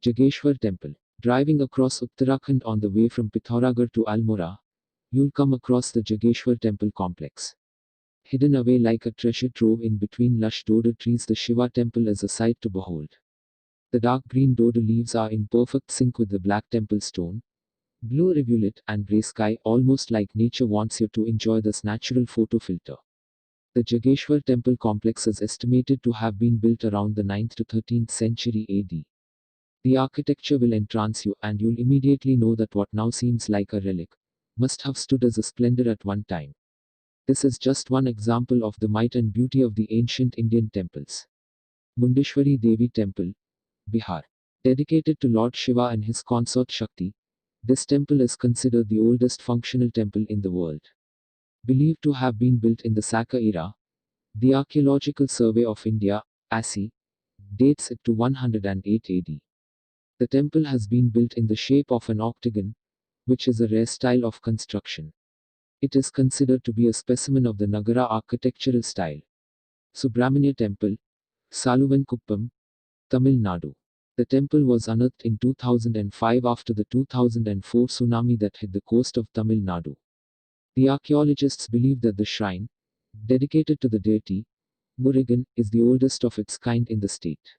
Jageshwar Temple. Driving across Uttarakhand on the way from Pithoragarh to Almora, you'll come across the Jageshwar Temple complex. Hidden away like a treasure trove in between lush Deodar trees, the Shiva temple is a sight to behold. The dark green Deodar leaves are in perfect sync with the black temple stone, blue rivulet, and grey sky, almost like nature wants you to enjoy this natural photo filter. The Jageshwar temple complex is estimated to have been built around the 9th to 13th century AD. The architecture will entrance you, and you'll immediately know that what now seems like a relic must have stood as a splendor at one time. This is just one example of the might and beauty of the ancient Indian temples. Mundeshwari Devi Temple, Bihar. Dedicated to Lord Shiva and his consort Shakti, this temple is considered the oldest functional temple in the world. Believed to have been built in the Saka era, the Archaeological Survey of India, ASI, dates it to 108 AD. The temple has been built in the shape of an octagon, which is a rare style of construction. It is considered to be a specimen of the Nagara architectural style. Subramania Temple, Saluvankuppam, Tamil Nadu. The temple was unearthed in 2005 after the 2004 tsunami that hit the coast of Tamil Nadu. The archaeologists believe that the shrine, dedicated to the deity, Murugan, is the oldest of its kind in the state.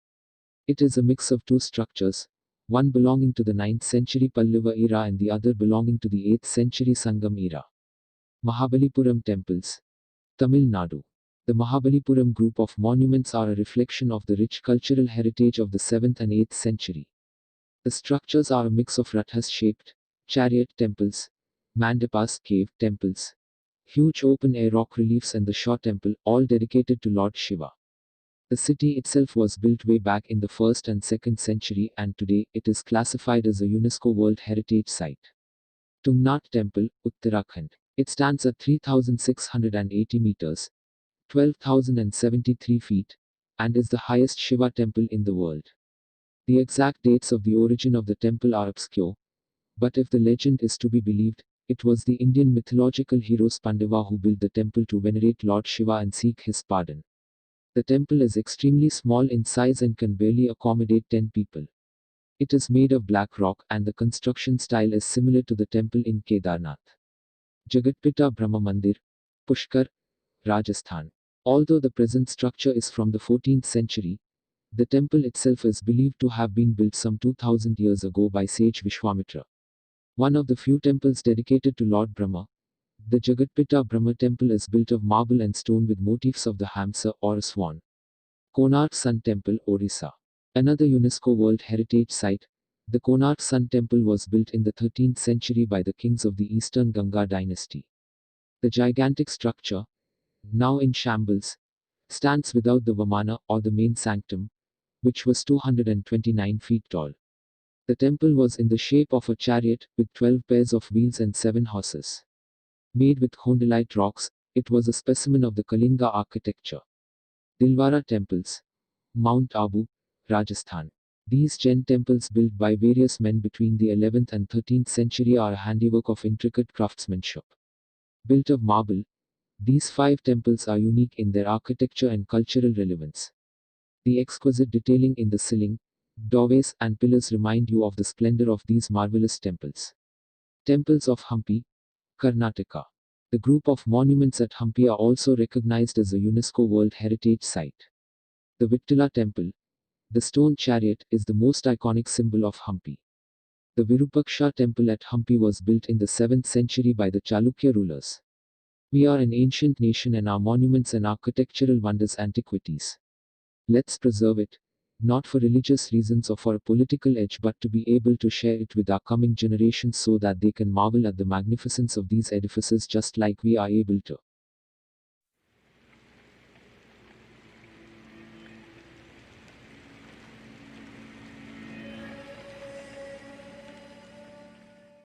It is a mix of two structures, one belonging to the 9th century Pallava era and the other belonging to the 8th century Sangam era. Mahabalipuram Temples, Tamil Nadu. The Mahabalipuram group of monuments are a reflection of the rich cultural heritage of the 7th and 8th century. The structures are a mix of rathas-shaped, chariot temples, mandapas, cave temples, huge open-air rock reliefs, and the Shah temple, all dedicated to Lord Shiva. The city itself was built way back in the 1st and 2nd century, and today it is classified as a UNESCO World Heritage Site. Tungnath Temple, Uttarakhand. It stands at 3,680 meters, 12,073 feet, and is the highest Shiva temple in the world. The exact dates of the origin of the temple are obscure, but if the legend is to be believed, it was the Indian mythological hero Pandava who built the temple to venerate Lord Shiva and seek his pardon. The temple is extremely small in size and can barely accommodate 10 people. It is made of black rock, and the construction style is similar to the temple in Kedarnath. Jagatpita Brahma Mandir, Pushkar, Rajasthan. Although the present structure is from the 14th century, the temple itself is believed to have been built some 2000 years ago by sage Vishwamitra. One of the few temples dedicated to Lord Brahma, the Jagatpita Brahma temple is built of marble and stone with motifs of the hamsa or a swan. Konark Sun Temple, Orissa. Another UNESCO World Heritage Site, the Konark Sun Temple was built in the 13th century by the kings of the Eastern Ganga dynasty. The gigantic structure, now in shambles, stands without the Vamana or the main sanctum, which was 229 feet tall. The temple was in the shape of a chariot, with 12 pairs of wheels and 7 horses. Made with khondolite rocks, it was a specimen of the Kalinga architecture. Dilwara Temples, Mount Abu, Rajasthan. These Jain temples built by various men between the 11th and 13th century are a handiwork of intricate craftsmanship. Built of marble, these 5 temples are unique in their architecture and cultural relevance. The exquisite detailing in the ceiling, doorways, and pillars remind you of the splendor of these marvelous temples. Temples of Hampi, Karnataka. The group of monuments at Hampi are also recognized as a UNESCO World Heritage Site. The Vittala Temple, the stone chariot, is the most iconic symbol of Hampi. The Virupaksha Temple at Hampi was built in the 7th century by the Chalukya rulers. We are an ancient nation and our monuments and architectural wonders antiquities. Let's preserve it, not for religious reasons or for a political edge, but to be able to share it with our coming generations so that they can marvel at the magnificence of these edifices just like we are able to.